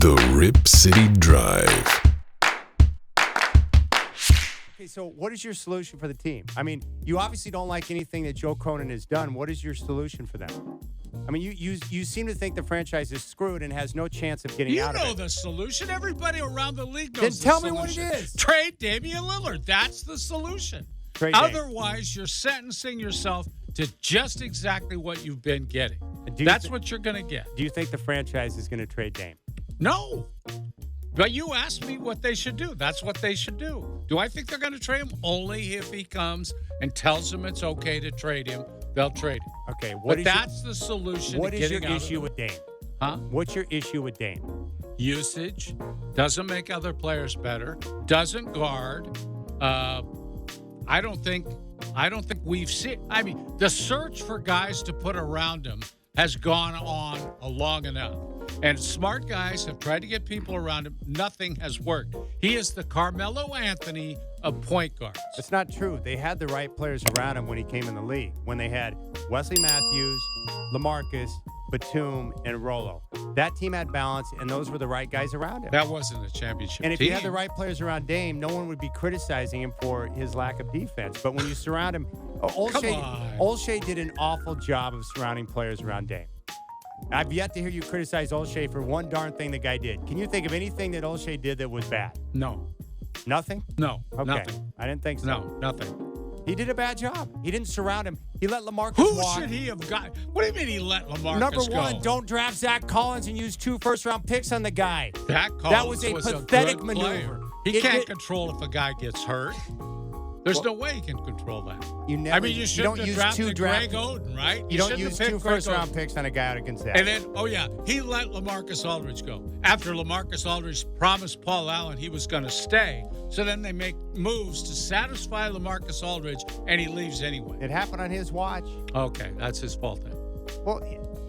The Rip City Drive. Okay, so what is your solution for the team? I mean, you obviously don't like anything that Joe Cronin has done. What is your solution for them? I mean, you seem to think the franchise is screwed and has no chance of getting out of it. You know the solution. Everybody around the league knows Then the tell solution. me what it is. Trade Damian Lillard. That's the solution. Trade Dame. Otherwise, you're sentencing yourself to just exactly what you've been getting. That's what you're going to get. Do you think the franchise is going to trade Dame? No. But you asked me what they should do. That's what they should do. Do I think they're going to trade him? Only if he comes and tells them it's okay to trade him, they'll trade him. Okay, that's the solution. What to is your getting out issue of with Dame? Huh? What's your issue with Dame? Usage, doesn't make other players better, doesn't guard. I don't think we've seen. I mean, the search for guys to put around him has gone on long enough. And smart guys have tried to get people around him. Nothing has worked. He is the Carmelo Anthony of point guards. That's not true. They had the right players around him when he came in the league. When they had Wesley Matthews, LaMarcus, Batum, and Rolo. That team had balance, and those were the right guys around him. That wasn't a championship And if team. you had the right players around Dame, no one would be criticizing him for his lack of defense. But when you surround him, Olshey did an awful job of surrounding players around Dame. I've yet to hear you criticize Olshey for one darn thing the guy did. Can you think of anything that Olshey did that was bad? No. Nothing? No. Okay. Nothing. I didn't think so. No, nothing. He did a bad job. He didn't surround him. He let LaMarcus Who walk. should he have got? What do you mean he let LaMarcus Number go? one, don't draft Zach Collins and use 2 first-round picks on the guy. That was a pathetic good maneuver. player. He can't control if a guy gets hurt. There's no way he can control that. You shouldn't have drafted Greg Oden, right? You don't use 2 first-round picks on a guy out of Gonzaga. And then, he let LaMarcus Aldridge go. After LaMarcus Aldridge promised Paul Allen he was going to stay, so then they make moves to satisfy LaMarcus Aldridge, and he leaves anyway. It happened on his watch. Okay, that's his fault then. Well,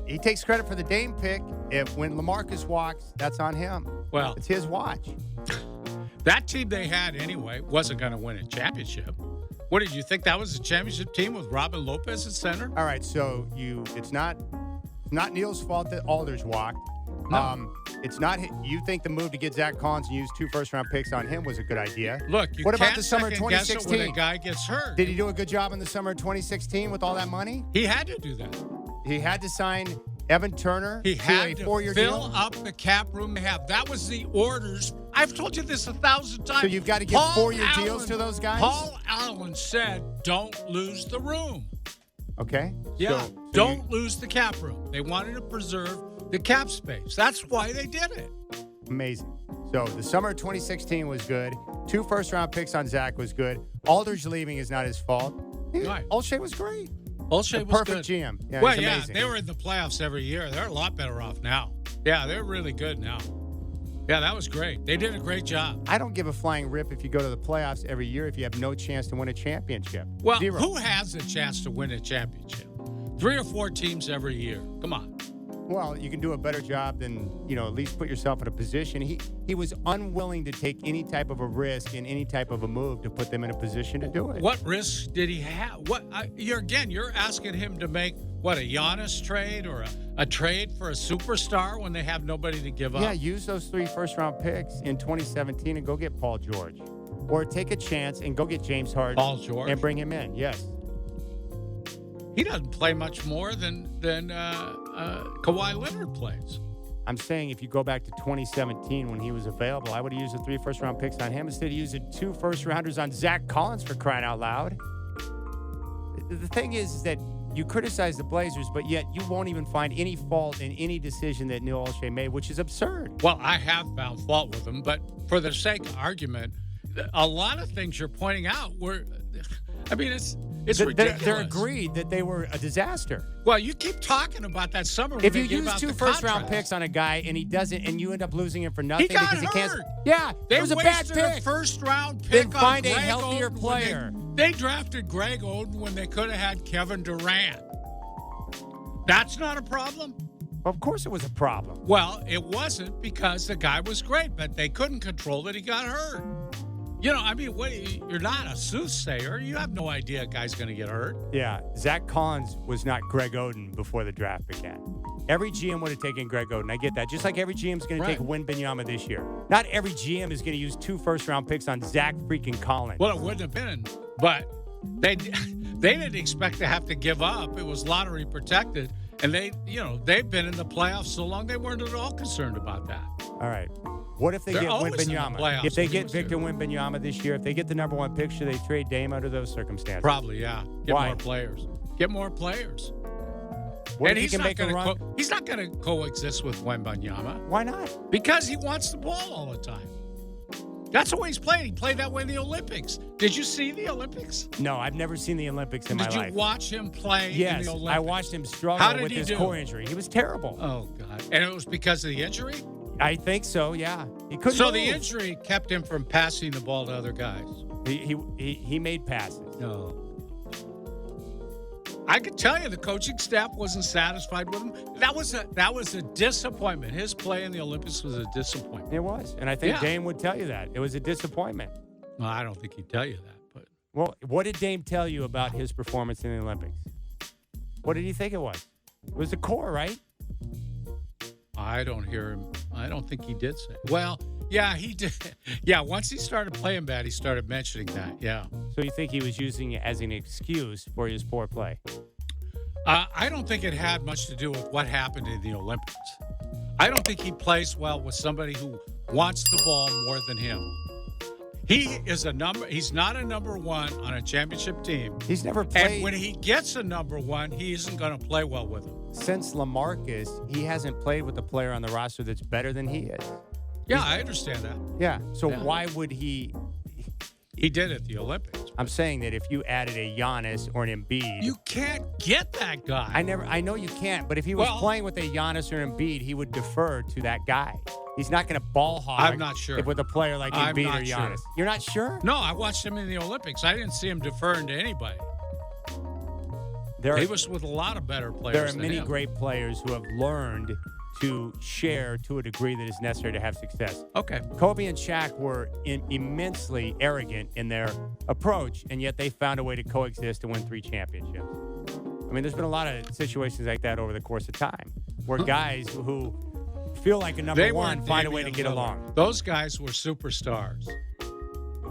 he takes credit for the Dame pick. When LaMarcus walks, that's on him. Well, it's his watch. That team they had anyway wasn't going to win a championship. What did you think that was a championship team with Robin Lopez at center? All right, so it's not Neil's fault that Aldridge walked. No. It's not. You think the move to get Zach Collins and use 2 first-round picks on him was a good idea? Look, what about the summer of 2016? When a guy gets hurt. Did he do a good job in the summer of 2016 with all that money? He had to do that. He had to sign Evan Turner to a 4-year fill deal? up the cap room they have. That was the orders. I've told you this 1,000 times. So you've got to give 4-year deals to those guys? Paul Allen said, don't lose the room. Okay. Yeah. So don't lose the cap room. They wanted to preserve the cap space. That's why they did it. Amazing. So the summer of 2016 was good. 2 first-round picks on Zach was good. Aldridge leaving is not his fault. Right. Olshey was great. Olshey was perfect good. GM. Yeah, well, he's yeah, amazing. they were in the playoffs every year. They're a lot better off now. Yeah, they're really good now. Yeah, that was great. They did a great job. I don't give a flying rip if you go to the playoffs every year if you have no chance to win a championship. Well, 0. who has a chance to win a championship? 3 or 4 teams every year. Come on. Well, you can do a better job than, at least put yourself in a position. He was unwilling to take any type of a risk and any type of a move to put them in a position to do it. What risk did he have? You're asking him to make, a Giannis trade or a trade for a superstar when they have nobody to give up? Yeah, use those 3 first-round picks in 2017 and go get Paul George. Or take a chance and go get James Harden. Paul George? And bring him in, yes. He doesn't play much more than Kawhi Leonard plays. I'm saying if you go back to 2017 when he was available, I would have used the 3 first-round picks on him instead of using 2 first-rounders on Zach Collins, for crying out loud. The thing is that you criticize the Blazers, but yet you won't even find any fault in any decision that Neil Olshey made, which is absurd. Well, I have found fault with him, but for the sake of argument, a lot of things you're pointing out were, it's ridiculous. They're agreed that they were a disaster. Well, you keep talking about that summer. If you use 2 first-round picks on a guy and he doesn't, and you end up losing him for nothing he got because hurt. he can't. Yeah, they it was a bad wasted pick. a first-round pick. Then on find a Greg healthier Oden player. They drafted Greg Oden when they could have had Kevin Durant. That's not a problem. Of course, it was a problem. Well, it wasn't because the guy was great, but they couldn't control that he got hurt. you're not a soothsayer. You have no idea a guy's going to get hurt. Yeah, Zach Collins was not Greg Oden before the draft began. Every GM would have taken Greg Oden. I get that. Just like every GM is going to take Wembanyama this year. Not every GM is going to use 2 first-round picks on Zach freaking Collins. Well, it wouldn't have been, but they didn't expect to have to give up. It was lottery protected, and they've been in the playoffs so long they weren't at all concerned about that. All right. What if they get Wembanyama? If they get Victor Wembanyama this year, if they get the number 1 pick, should they trade Dame under those circumstances? Probably, yeah. Why? Get more players. What and if he can make a run? He's not going to coexist with Wembanyama. Why not? Because he wants the ball all the time. That's the way he's played. He played that way in the Olympics. Did you see the Olympics? No, I've never seen the Olympics in my life. Did you watch him play in the Olympics? Yes, I watched him struggle with his core injury. He was terrible. Oh, God. And it was because of the injury? I think so, yeah. He couldn't So move. the injury kept him from passing the ball to other guys? He made passes. No. I could tell you the coaching staff wasn't satisfied with him. That was a disappointment. His play in the Olympics was a disappointment. It was. And I think Dame would tell you that. It was a disappointment. Well, I don't think he'd tell you that. But well, what did Dame tell you about his performance in the Olympics? What did he think it was? It was the core, right? I don't hear him. I don't think he did say. Well, yeah, he did. Yeah, once he started playing bad, he started mentioning that. Yeah. So you think he was using it as an excuse for his poor play? I don't think it had much to do with what happened in the Olympics. I don't think he plays well with somebody who wants the ball more than him. He's not a number 1 on a championship team. He's never played. And when he gets a number 1, he isn't going to play well with him. Since LaMarcus, he hasn't played with a player on the roster that's better than he is. Yeah, I understand that. Yeah. So why would he? He did at the Olympics. I'm saying that if you added a Giannis or an Embiid, you can't get that guy. I know you can't. But if he was playing with a Giannis or Embiid, he would defer to that guy. He's not going to ball hog. I'm not sure. With a player like Embiid or Giannis. Sure. You're not sure? No, I watched him in the Olympics. I didn't see him deferring to anybody. He was with a lot of better players. There are many great players who have learned to share to a degree that is necessary to have success. Okay. Kobe and Shaq were immensely arrogant in their approach, and yet they found a way to coexist and win 3 championships. I mean, there's been a lot of situations like that over the course of time where guys who feel like a number 1 find a way to get along. Those guys were superstars.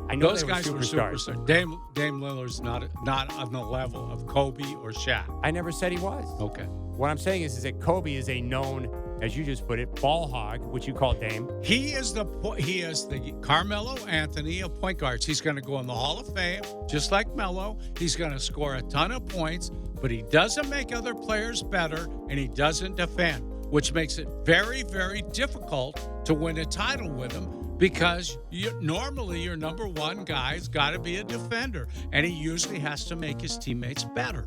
I know those guys were superstars. Dame Lillard's not on the level of Kobe or Shaq. I never said he was. Okay. What I'm saying is that Kobe is a known, as you just put it, ball hog, which you call Dame. He is the Carmelo Anthony of point guards. He's going to go in the Hall of Fame, just like Melo. He's going to score a ton of points, but he doesn't make other players better, and he doesn't defend, which makes it very, very difficult to win a title with him because normally your number 1 guy's got to be a defender, and he usually has to make his teammates better.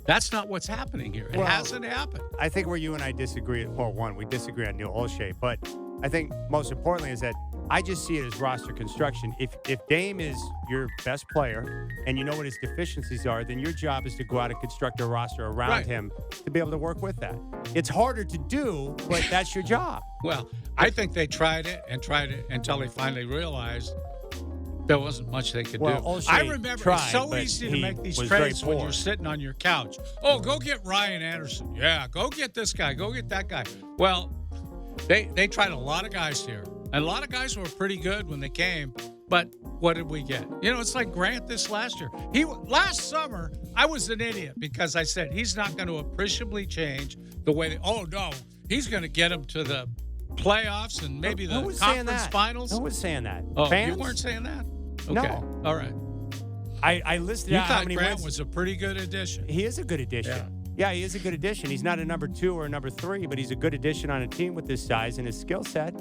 That's not what's happening here. It hasn't happened. I think where you and I disagree, we disagree on Neil Olshey, but I think most importantly is that I just see it as roster construction. If Dame is your best player and you know what his deficiencies are, then your job is to go out and construct a roster around him to be able to work with that. It's harder to do, but that's your job. Well, I think they tried it until they finally realized there wasn't much they could do. Olshey I remember tried, it's so easy to make these trades when you're sitting on your couch. Oh, go get Ryan Anderson. Yeah, go get this guy. Go get that guy. Well, they tried a lot of guys here. And a lot of guys were pretty good when they came. But what did we get? It's like Grant this last year. Last summer, I was an idiot because I said he's not going to appreciably change the way he's going to get them to the playoffs and maybe the conference finals. Who was saying that? Oh, Fans? You weren't saying that? Okay. No. All right. I listed out how many Grant wins. was a pretty good addition. He is a good addition. Yeah, he is a good addition. He's not a number 2 or a number 3, but he's a good addition on a team with his size and his skill set.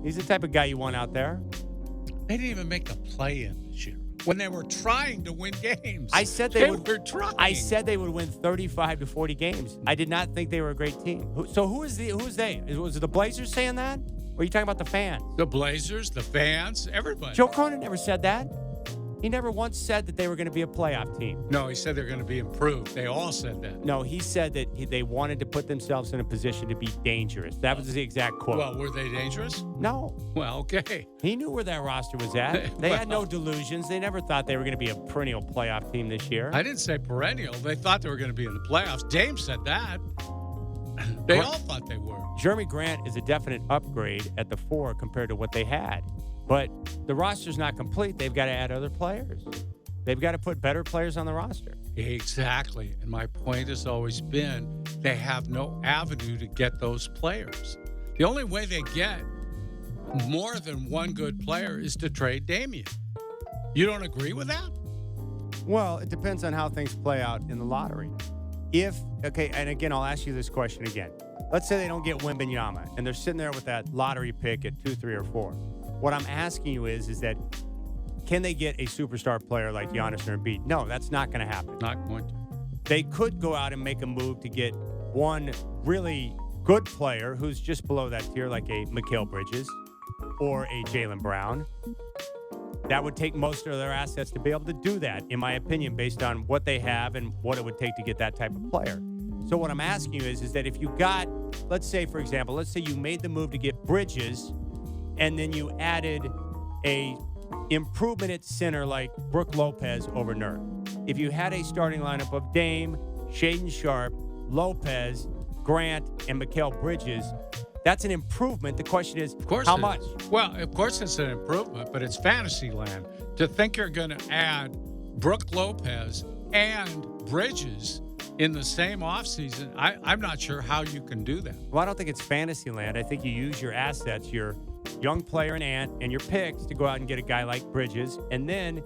He's the type of guy you want out there. They didn't even make the play-in this year when they were trying to win games. I said they would. Trying. I said they would win 35 to 40 games. I did not think they were a great team. Who's they? Was it the Blazers saying that? Or are you talking about the fans? The Blazers, the fans, everybody. Joe Cronin never said that. He never once said that they were going to be a playoff team. No, he said they're going to be improved. They all said that. No, he said that they wanted to put themselves in a position to be dangerous. That was the exact quote. Well, were they dangerous? No. Well, okay. He knew where that roster was at. They had no delusions. They never thought they were going to be a perennial playoff team this year. I didn't say perennial. They thought they were going to be in the playoffs. Dame said that. They all thought they were. Jeremy Grant is a definite upgrade at the 4 compared to what they had. But the roster's not complete. They've got to add other players. They've got to put better players on the roster. Exactly. And my point has always been they have no avenue to get those players. The only way they get more than one good player is to trade Damian. You don't agree with that? Well, it depends on how things play out in the lottery. And again, I'll ask you this question again. Let's say they don't get Wembanyama, and they're sitting there with that lottery pick at 2, 3, or 4. What I'm asking you is that can they get a superstar player like Giannis or Embiid? No, that's not going to happen. Not going to. They could go out and make a move to get one really good player who's just below that tier, like a Mikal Bridges or a Jaylen Brown. That would take most of their assets to be able to do that, in my opinion, based on what they have and what it would take to get that type of player. So what I'm asking you is that if you got, let's say, for example, let's say you made the move to get Bridges and then you added a improvement at center like Brook Lopez over Nurk. If you had a starting lineup of Dame, Shaedon Sharpe, Lopez, Grant, and Mikal Bridges, that's an improvement. The question is, how much? Well, of course it's an improvement, but it's fantasy land. To think you're going to add Brook Lopez and Bridges in the same offseason, I'm not sure how you can do that. Well, I don't think it's fantasy land. I think you use your assets, your young player and Ant, and your picks to go out and get a guy like Bridges. And then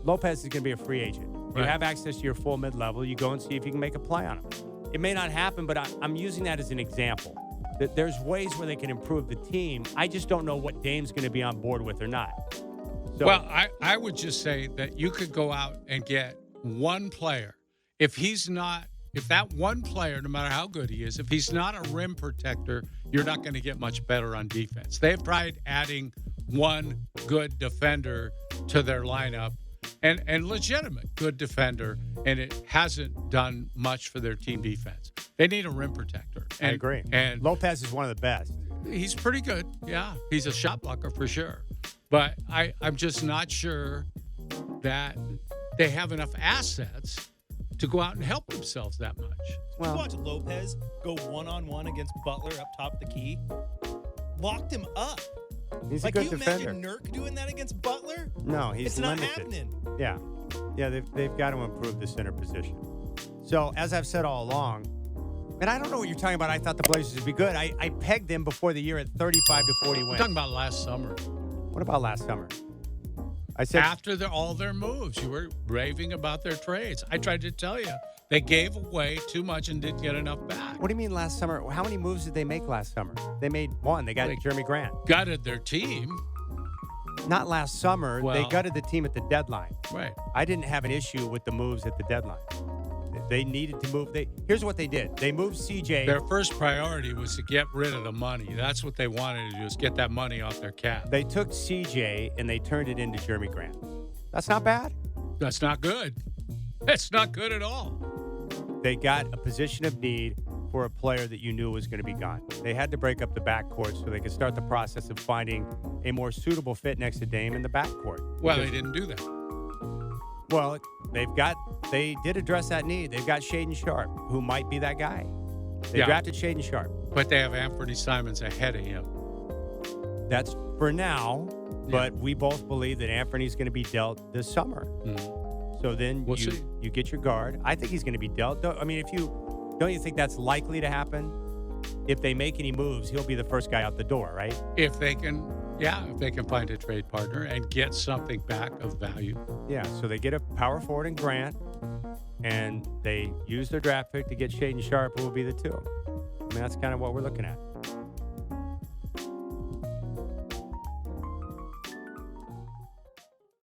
Lopez is going to be a free agent. You have access to your full mid-level. You go and see if you can make a play on him. It may not happen, but I'm using that as an example. There's ways where they can improve the team. I just don't know what Dame's going to be on board with or not. So, well, I would just say that you could go out and get one player. If that one player, no matter how good he is, if he's not a rim protector, you're not going to get much better on defense. They've tried adding one good defender to their lineup, and legitimate good defender, and it hasn't done much for their team defense. They need a rim protector. I agree. And Lopez is one of the best. He's pretty good. Yeah, he's a shot blocker for sure. But I'm just not sure that they have enough assets to go out and help themselves that much. Well, you watch Lopez go one-on-one against Butler up top of the key. Locked him up. He's a good defender. Imagine Nurk doing that against Butler? No, he's limited. It's not happening. Yeah, they've got to improve the center position. So, as I've said all along, and I don't know what you're talking about. I thought the Blazers would be good. I pegged them before the year at 35 to 40 wins. We're talking about last summer. What about last summer? I said after all their moves, you were raving about their trades. I tried to tell you they gave away too much and didn't get enough back. What do you mean last summer? How many moves did they make last summer? They made one. They got Jeremy Grant. Gutted their team. Not last summer. Well, they gutted the team at the deadline. Right. I didn't have an issue with the moves at the deadline. They needed to move. Here's what they did. They moved CJ. Their first priority was to get rid of the money. That's what they wanted to do, is get that money off their cap. They took CJ and they turned it into Jeremy Grant. That's not bad. That's not good. That's not good at all. They got a position of need for a player that you knew was going to be gone. They had to break up the backcourt so they could start the process of finding a more suitable fit next to Dame in the backcourt. Well, they didn't do that. Well, they did address that need. They've got Shaedon Sharpe, who might be that guy. They drafted Shaedon Sharpe. But they have Anthony Simons ahead of him. That's for now, but we both believe that Anthony's going to be dealt this summer. Mm-hmm. So then you get your guard. I think he's going to be dealt. I mean, don't you think that's likely to happen? If they make any moves, he'll be the first guy out the door, right? If they can find a trade partner and get something back of value. Yeah, so they get a power forward in Grant, and they use their draft pick to get Shaedon Sharpe, who will be the 2. I mean, that's kind of what we're looking at.